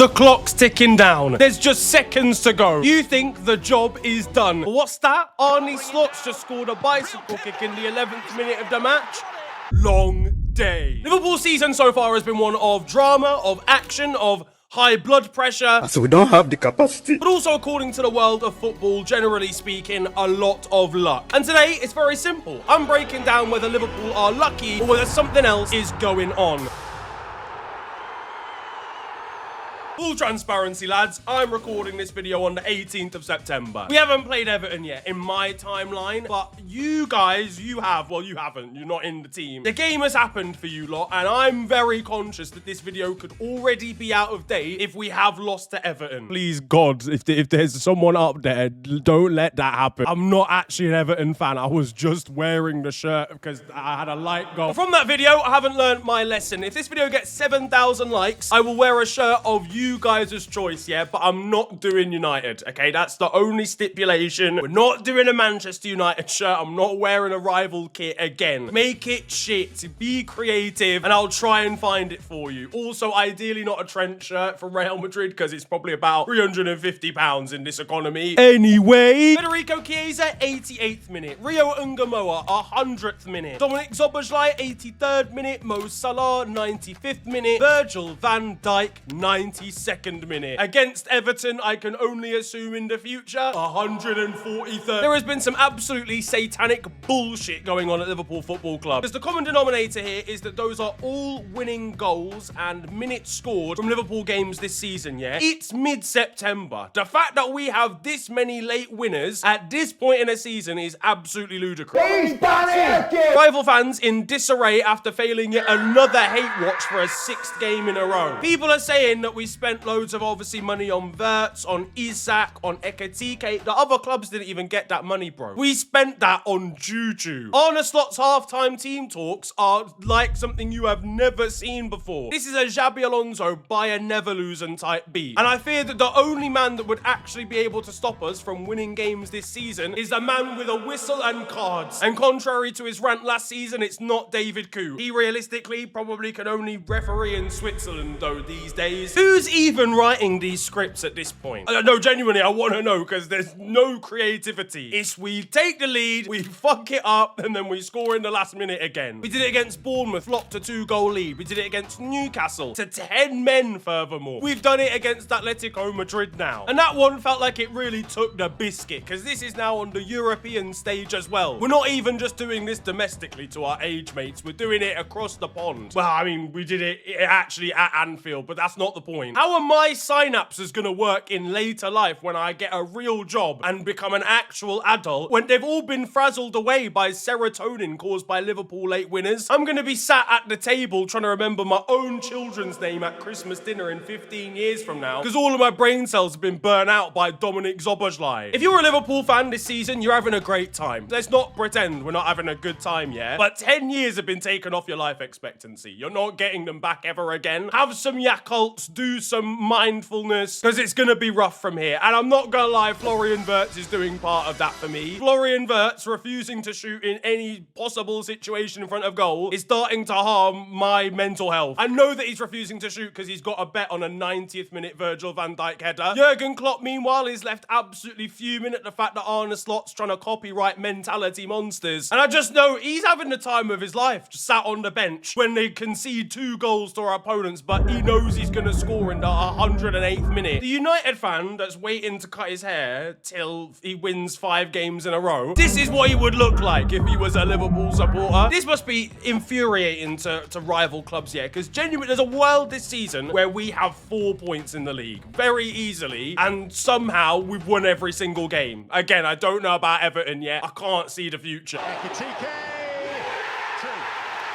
The clock's ticking down. There's just seconds to go. You think the job is done. What's that? Arne Slots just scored a bicycle kick in the 11th minute of the match. Long day. Liverpool's season so far has been one of drama, of action, of high blood pressure. So we don't have the capacity. But also, according to the world of football, generally speaking, a lot of luck. And today, it's very simple. I'm breaking down whether Liverpool are lucky or whether something else is going on. Full transparency, lads, I'm recording this video on the 18th of September. We haven't played Everton yet in my timeline, but you guys, you have. Well, you haven't. You're not in the team. The game has happened for you lot, and I'm very conscious that this video could already be out of date if we have lost to Everton. Please, God, if there's someone up there, don't let that happen. I'm not actually an Everton fan. I was just wearing the shirt because I had a light goal. From that video, I haven't learned my lesson. If this video gets 7,000 likes, I will wear a shirt of you guys' choice, yeah, but I'm not doing United, okay? That's the only stipulation. We're not doing a Manchester United shirt. I'm not wearing a rival kit again. Make it shit. Be creative, and I'll try and find it for you. Also, ideally not a Trent shirt from Real Madrid, because it's probably about £350 in this economy. Anyway, Fede Chiesa, 88th minute. Rio Ngumoha, 100th minute. Dominic Szoboszlai, 83rd minute. Mo Salah, 95th minute. Virgil van Dijk, 92nd minute. Against Everton, I can only assume in the future, 143rd. There has been some absolutely satanic bullshit going on at Liverpool Football Club. Because the common denominator here is that those are all winning goals and minutes scored from Liverpool games this season, yeah? It's mid-September. The fact that we have this many late winners at this point in a season is absolutely ludicrous. Rival fans in disarray after failing yet another hate watch for a 6th game in a row. People are saying that we spent loads of obviously money on Wirtz, on Isak, on Ekitike. The other clubs didn't even get that money, bro. We spent that on Juju. Arne Slot's halftime team talks are like something you have never seen before. This is a Xabi Alonso Bayern Neverlosen type beat. And I fear that the only man that would actually be able to stop us from winning games this season is a man with a whistle and cards. And contrary to his rant last season, it's not David Koo. He realistically probably can only referee in Switzerland though these days. Who's even writing these scripts at this point? No, genuinely, I want to know because there's no creativity. It's we take the lead, we fuck it up, and then we score in the last minute again. We did it against Bournemouth, flopped a 2-goal lead. We did it against Newcastle to 10 men furthermore. We've done it against Atletico Madrid now. And that one felt like it really took the biscuit because this is now on the European stage as well. We're not even just doing this domestically to our age mates. We're doing it across the pond. Well, I mean, we did it actually at Anfield, but that's not the point. How are my synapses gonna work in later life when I get a real job and become an actual adult when they've all been frazzled away by serotonin caused by Liverpool late winners? I'm gonna be sat at the table trying to remember my own children's name at Christmas dinner in 15 years from now because all of my brain cells have been burnt out by Dominic Szoboszlai. If you're a Liverpool fan this season, you're having a great time. Let's not pretend we're not having a good time yet. But 10 years have been taken off your life expectancy. You're not getting them back ever again. Have some Yakults, do some mindfulness, because it's going to be rough from here. And I'm not going to lie, Florian Wirtz is doing part of that for me. Florian Wirtz refusing to shoot in any possible situation in front of goal is starting to harm my mental health. I know that he's refusing to shoot because he's got a bet on a 90th minute Virgil van Dijk header. Jurgen Klopp, meanwhile, is left absolutely fuming at the fact that Arne Slot's trying to copyright mentality monsters. And I just know he's having the time of his life, just sat on the bench when they concede 2 goals to our opponents, but he knows he's going to score in the 108th minute. The United fan that's waiting to cut his hair till he wins 5 games in a row, this is what he would look like if he was a Liverpool supporter. This must be infuriating to rival clubs, yeah, because genuinely there's a world this season where we have 4 points in the league very easily, and somehow we've won every single game. Again, I don't know about Everton yet. I can't see the future.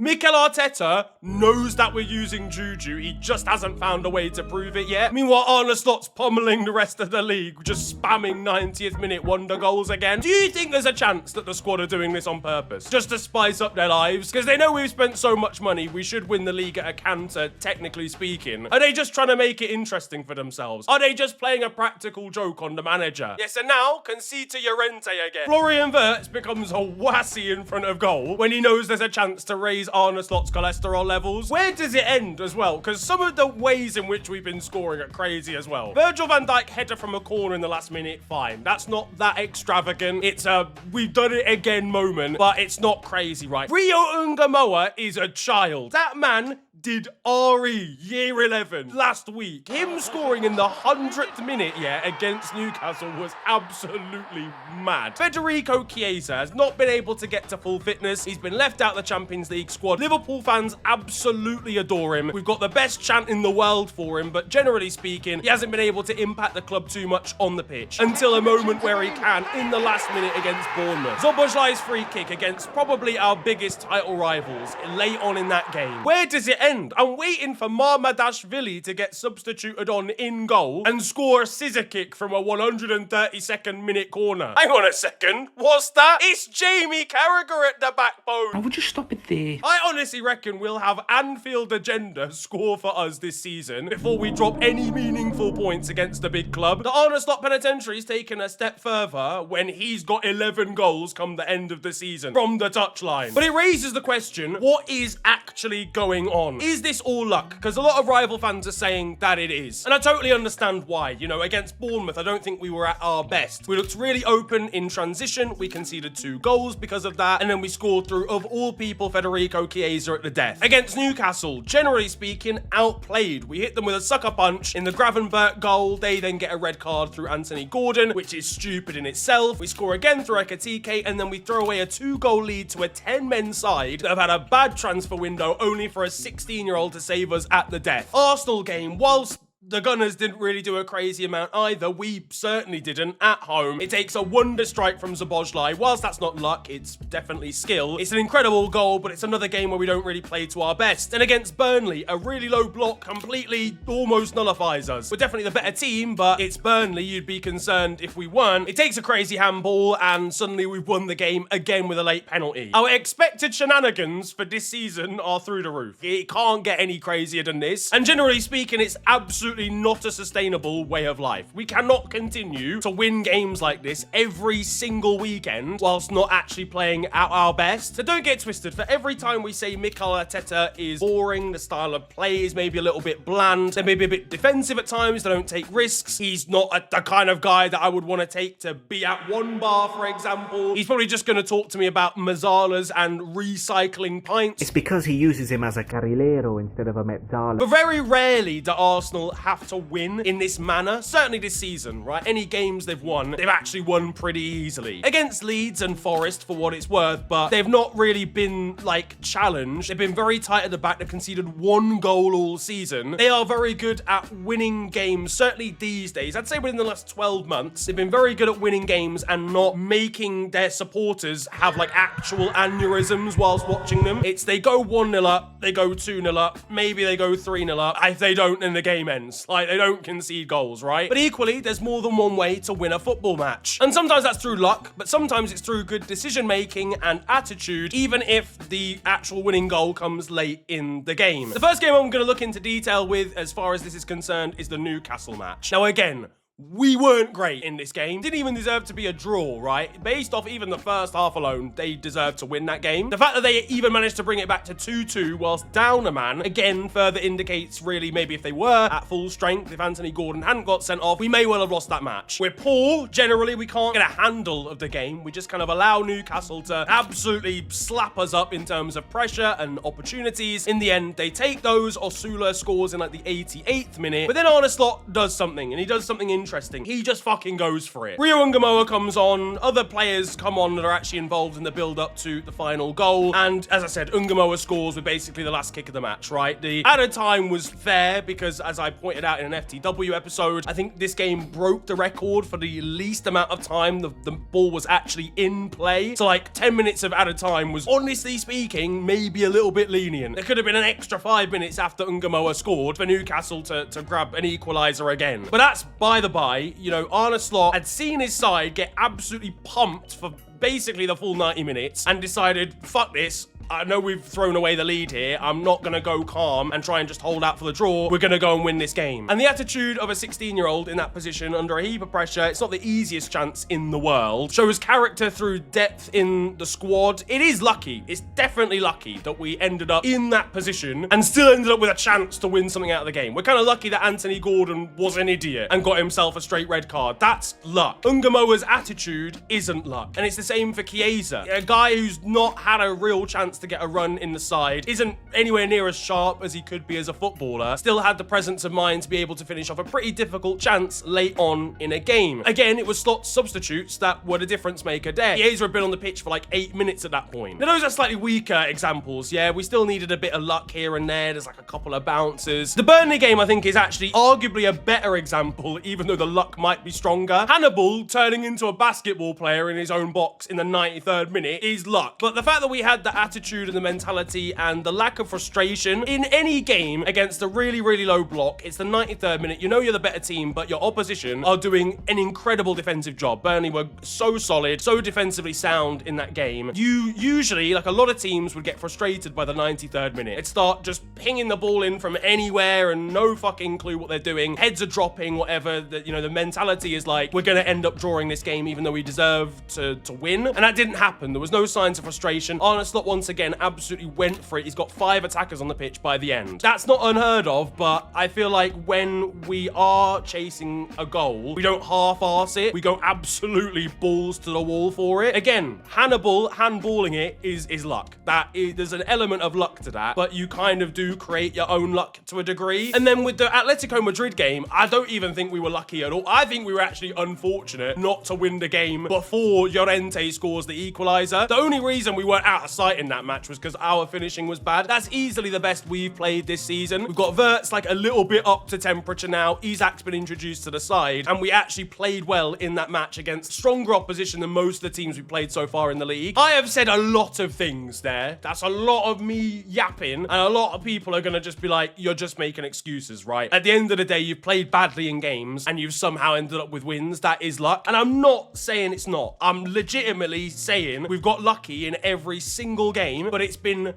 Mikel Arteta knows that we're using Juju. He just hasn't found a way to prove it yet. Meanwhile, Arne Slot's pummeling the rest of the league, just spamming 90th minute wonder goals again. Do you think there's a chance that the squad are doing this on purpose? Just to spice up their lives? Because they know we've spent so much money, we should win the league at a canter, technically speaking. Are they just trying to make it interesting for themselves? Are they just playing a practical joke on the manager? Yes, and now, concede to Llorente again. Florian Wirtz becomes a wassy in front of goal when he knows there's a chance to raise Arne Slot's cholesterol levels. Where does it end as well? Because some of the ways in which we've been scoring are crazy as well. Virgil van Dijk header from a corner in the last minute, fine. That's not that extravagant. It's a we've done it again moment, but it's not crazy, right? Rio Ngumoha is a child. That man did RE year 11 last week. Him scoring in the 100th minute, against Newcastle was absolutely mad. Federico Chiesa has not been able to get to full fitness. He's been left out of the Champions League squad. Liverpool fans absolutely adore him. We've got the best chant in the world for him, but generally speaking, he hasn't been able to impact the club too much on the pitch until a moment where he can in the last minute against Bournemouth. Szoboszlai's free kick against probably our biggest title rivals late on in that game. Where does it end? I'm waiting for Marmadashvili to get substituted on in goal and score a scissor kick from a 132nd minute corner. Hang on a second. What's that? It's Jamie Carragher at the backbone. I would just stop it there. I honestly reckon we'll have Anfield Agenda score for us this season before we drop any meaningful points against the big club. The Arne Slot Penitentiary's taken a step further when he's got 11 goals come the end of the season from the touchline. But it raises the question, what is actually going on? Is this all luck? Because a lot of rival fans are saying that it is. And I totally understand why. You know, against Bournemouth, I don't think we were at our best. We looked really open in transition. We conceded 2 goals because of that. And then we scored through, of all people, Federico Chiesa at the death. Against Newcastle, generally speaking, outplayed. We hit them with a sucker punch in the Gravenberch goal. They then get a red card through Anthony Gordon, which is stupid in itself. We score again through Ekatike, and then we throw away a 2-goal lead to a 10-men side that have had a bad transfer window only for a 16-year-old to save us at the death. Arsenal game, whilst the Gunners didn't really do a crazy amount either. We certainly didn't at home. It takes a wonder strike from Szoboszlai. Whilst that's not luck, it's definitely skill. It's an incredible goal, but it's another game where we don't really play to our best. And against Burnley, a really low block completely almost nullifies us. We're definitely the better team, but it's Burnley. You'd be concerned if we weren't. It takes a crazy handball, and suddenly we've won the game again with a late penalty. Our expected shenanigans for this season are through the roof. It can't get any crazier than this. And generally speaking, it's absolutely not a sustainable way of life. We cannot continue to win games like this every single weekend whilst not actually playing at our best. So don't get twisted. For every time we say Mikel Arteta is boring, the style of play is maybe a little bit bland, they may be a bit defensive at times, they don't take risks, he's not the kind of guy that I would want to take to be at 1 bar, for example. He's probably just going to talk to me about Mazzalas and recycling pints. It's because he uses him as a carrilero instead of a mezzala. But very rarely do Arsenal have to win in this manner. Certainly this season, right? Any games they've won, they've actually won pretty easily. Against Leeds and Forest, for what it's worth, but they've not really been, like, challenged. They've been very tight at the back. They've conceded 1 goal all season. They are very good at winning games, certainly these days. I'd say within the last 12 months, they've been very good at winning games and not making their supporters have, like, actual aneurysms whilst watching them. It's they go 1-0 up, they go 2-0 up, maybe they go 3-0 up. If they don't, then the game ends. Like, they don't concede goals, right? But equally, there's more than one way to win a football match. And sometimes that's through luck, but sometimes it's through good decision-making and attitude, even if the actual winning goal comes late in the game. The first game I'm going to look into detail with, as far as this is concerned, is the Newcastle match. Now, again, we weren't great in this game. Didn't even deserve to be a draw, right? Based off even the first half alone, they deserved to win that game. The fact that they even managed to bring it back to 2-2 whilst down a man, again, further indicates really maybe if they were at full strength, if Anthony Gordon hadn't got sent off, we may well have lost that match. We're poor. Generally, we can't get a handle of the game. We just kind of allow Newcastle to absolutely slap us up in terms of pressure and opportunities. In the end, they take those. Osula scores in like the 88th minute. But then Arne Slot does something, and he does something interesting. He just fucking goes for it. Rio Ngumoha comes on, other players come on that are actually involved in the build-up to the final goal, and as I said, Ngumoha scores with basically the last kick of the match, right? The added time was fair because, as I pointed out in an FTW episode, I think this game broke the record for the least amount of time the ball was actually in play. So like 10 minutes of added time was, honestly speaking, maybe a little bit lenient. There could have been an extra 5 minutes after Ngumoha scored for Newcastle to grab an equaliser again. But that's by the by. You know, Arne Slot had seen his side get absolutely pumped for basically the full 90 minutes and decided, fuck this. I know we've thrown away the lead here. I'm not going to go calm and try and just hold out for the draw. We're going to go and win this game. And the attitude of a 16-year-old in that position under a heap of pressure, it's not the easiest chance in the world. Shows character through depth in the squad. It is lucky. It's definitely lucky that we ended up in that position and still ended up with a chance to win something out of the game. We're kind of lucky that Anthony Gordon was an idiot and got himself a straight red card. That's luck. Ngumoha's attitude isn't luck. And it's the same for Chiesa. A guy who's not had a real chance to get a run in the side, isn't anywhere near as sharp as he could be as a footballer, still had the presence of mind to be able to finish off a pretty difficult chance late on in a game. Again, it was slot substitutes that were the difference maker there. Chiesa had been on the pitch for like 8 minutes at that point. Now, those are slightly weaker examples, yeah? We still needed a bit of luck here and there. There's like a couple of bounces. The Burnley game, I think, is actually arguably a better example, even though the luck might be stronger. Hannibal turning into a basketball player in his own box in the 93rd minute is luck. But the fact that we had the attitude and the mentality and the lack of frustration in any game against a really, really low block, it's the 93rd minute. You know you're the better team, but your opposition are doing an incredible defensive job. Burnley were so solid, so defensively sound in that game. You usually, like a lot of teams, would get frustrated by the 93rd minute. It'd start just pinging the ball in from anywhere and no fucking clue what they're doing. Heads are dropping, whatever. The mentality is like, we're going to end up drawing this game even though we deserve to win. And that didn't happen. There was no signs of frustration. Arne once again absolutely went for it. He's got 5 attackers on the pitch by the end. That's not unheard of, but I feel like when we are chasing a goal, we don't half-arse it. We go absolutely balls to the wall for it. Again, Hannibal handballing it is luck. There's an element of luck to that, but you kind of do create your own luck to a degree. And then with the Atletico Madrid game, I don't even think we were lucky at all. I think we were actually unfortunate not to win the game before Llorente scores the equaliser. The only reason we weren't out of sight in that match was because our finishing was bad. That's easily the best we've played this season. We've got Wirtz like a little bit up to temperature now. Isak's been introduced to the side, and we actually played well in that match against stronger opposition than most of the teams we played so far in the league. I have said a lot of things there. That's a lot of me yapping, and a lot of people are going to just be like, you're just making excuses, right? At the end of the day, you've played badly in games, and you've somehow ended up with wins. That is luck. And I'm not saying it's not. I'm legitimately saying we've got lucky in every single game, but it's been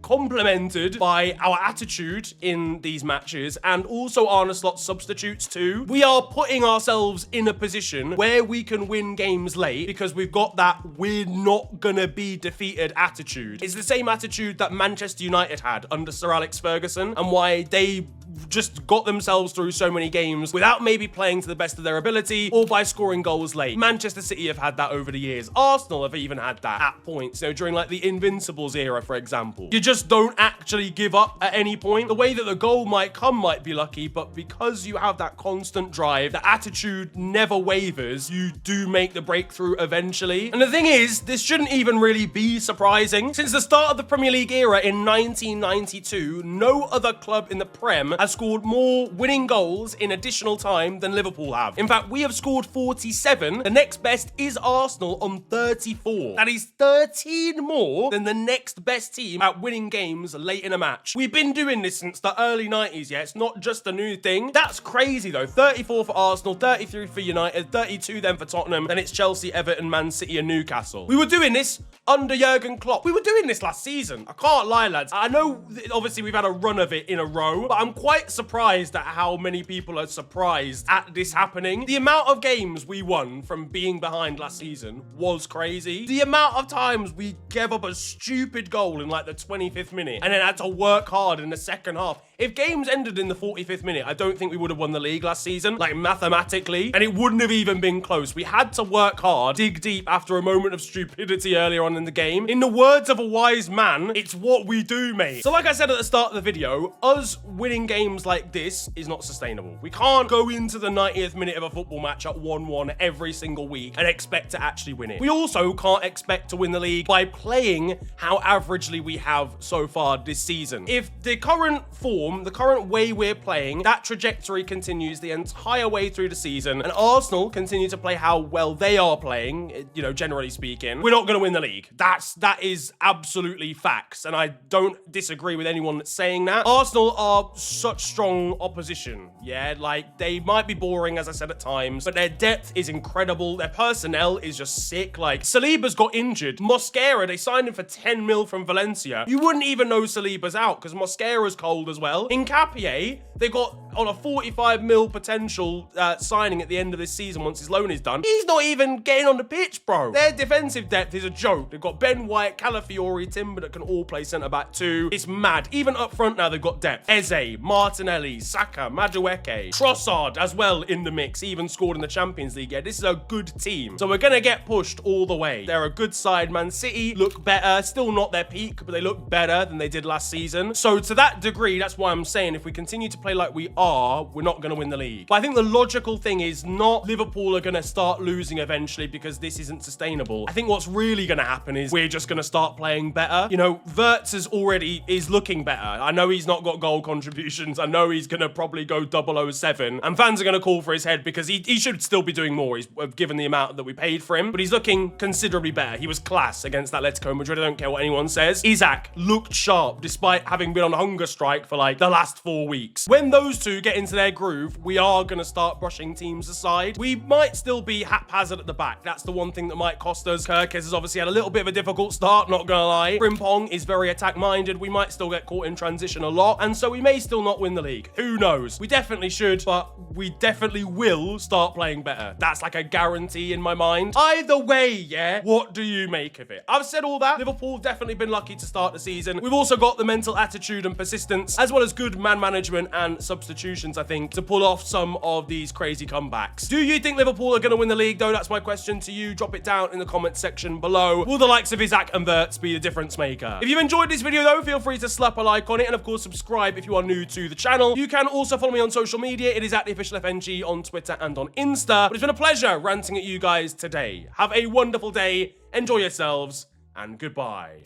complemented by our attitude in these matches and also Arne Slot's substitutes too. We are putting ourselves in a position where we can win games late because we've got that we're not gonna be defeated attitude. It's the same attitude that Manchester United had under Sir Alex Ferguson and why they just got themselves through so many games without maybe playing to the best of their ability or by scoring goals late. Manchester City have had that over the years. Arsenal have even had that at points, during like the Invincibles era, for example. You just don't actually give up at any point. The way that the goal might come might be lucky, but because you have that constant drive, the attitude never wavers, you do make the breakthrough eventually. And the thing is, this shouldn't even really be surprising. Since the start of the Premier League era in 1992, no other club in the Prem has scored more winning goals in additional time than Liverpool have. In fact, we have scored 47. The next best is Arsenal on 34. That is 13 more than the next best team at winning games late in a match. We've been doing this since the early 90s, yeah? It's not just a new thing. That's crazy, though. 34 for Arsenal, 33 for United, 32 then for Tottenham, then it's Chelsea, Everton, Man City, and Newcastle. We were doing this under Jurgen Klopp. We were doing this last season. I can't lie, lads. I know, obviously, we've had a run of it in a row, but I'm quite surprised at how many people are surprised at this happening. The amount of games we won from being behind last season was crazy. The amount of times we gave up a stupid goal in like the 25th minute and then had to work hard in the second half. If games ended in the 45th minute, I don't think we would have won the league last season, like mathematically, and it wouldn't have even been close. We had to work hard, dig deep after a moment of stupidity earlier on in the game. In the words of a wise man, it's what we do, mate. So like I said at the start of the video, us winning games like this is not sustainable. We can't go into the 90th minute of a football match at 1-1 every single week and expect to actually win it. We also can't expect to win the league by playing how averagely we have so far this season. If the current form, the current way we're playing, that trajectory continues the entire way through the season, and Arsenal continue to play how well they are playing, generally speaking, we're not going to win the league. That is absolutely facts, and I don't disagree with anyone that's saying that. Arsenal are so such strong opposition. Yeah, like, they might be boring, as I said at times, but their depth is incredible. Their personnel is just sick. Like, Saliba's got injured. Mosquera, they signed him for 10 mil from Valencia. You wouldn't even know Saliba's out because Mosquera's cold as well. Hincapié, they got on a 45 mil potential signing at the end of this season once his loan is done. He's not even getting on the pitch, bro. Their defensive depth is a joke. They've got Ben White, Calafiori, Timber that can all play centre-back too. It's mad. Even up front now, they've got depth. Eze, Martinelli, Saka, Madueke, Trossard as well in the mix. Even scored in the Champions League. Yeah, this is a good team. So we're going to get pushed all the way. They're a good side. Man City look better. Still not their peak, but they look better than they did last season. So to that degree, that's why I'm saying if we continue to play like we are, we're not going to win the league. But I think the logical thing is not Liverpool are going to start losing eventually because this isn't sustainable. I think what's really going to happen is we're just going to start playing better. You know, Wirtz is looking better. I know he's not got goal contributions. I know he's going to probably go 007. And fans are going to call for his head because he should still be doing more. He's given the amount that we paid for him. But he's looking considerably better. He was class against Atletico Madrid. I don't care what anyone says. Isaac looked sharp despite having been on a hunger strike for like the last 4 weeks. When those two get into their groove, we are going to start brushing teams aside. We might still be haphazard at the back. That's the one thing that might cost us. Kirkes has obviously had a little bit of a difficult start, not gonna lie. Frimpong is very attack-minded. We might still get caught in transition a lot, and so we may still not win the league. Who knows? We definitely should, but we definitely will start playing better. That's like a guarantee in my mind. Either way, yeah, what do you make of it? I've said all that. Liverpool have definitely been lucky to start the season. We've also got the mental attitude and persistence, as well as good man management and substitutions, I think, to pull off some of these crazy comebacks. Do you think Liverpool are going to win the league, though? That's my question to you. Drop it down in the comments section below. Will the likes of Isaac and Wirtz be the difference maker? If you've enjoyed this video, though, feel free to slap a like on it, and of course, subscribe if you are new to the channel. You can also follow me on social media. It is at @theofficialfng on Twitter and on Insta. But it's been a pleasure ranting at you guys today. Have a wonderful day. Enjoy yourselves, and goodbye.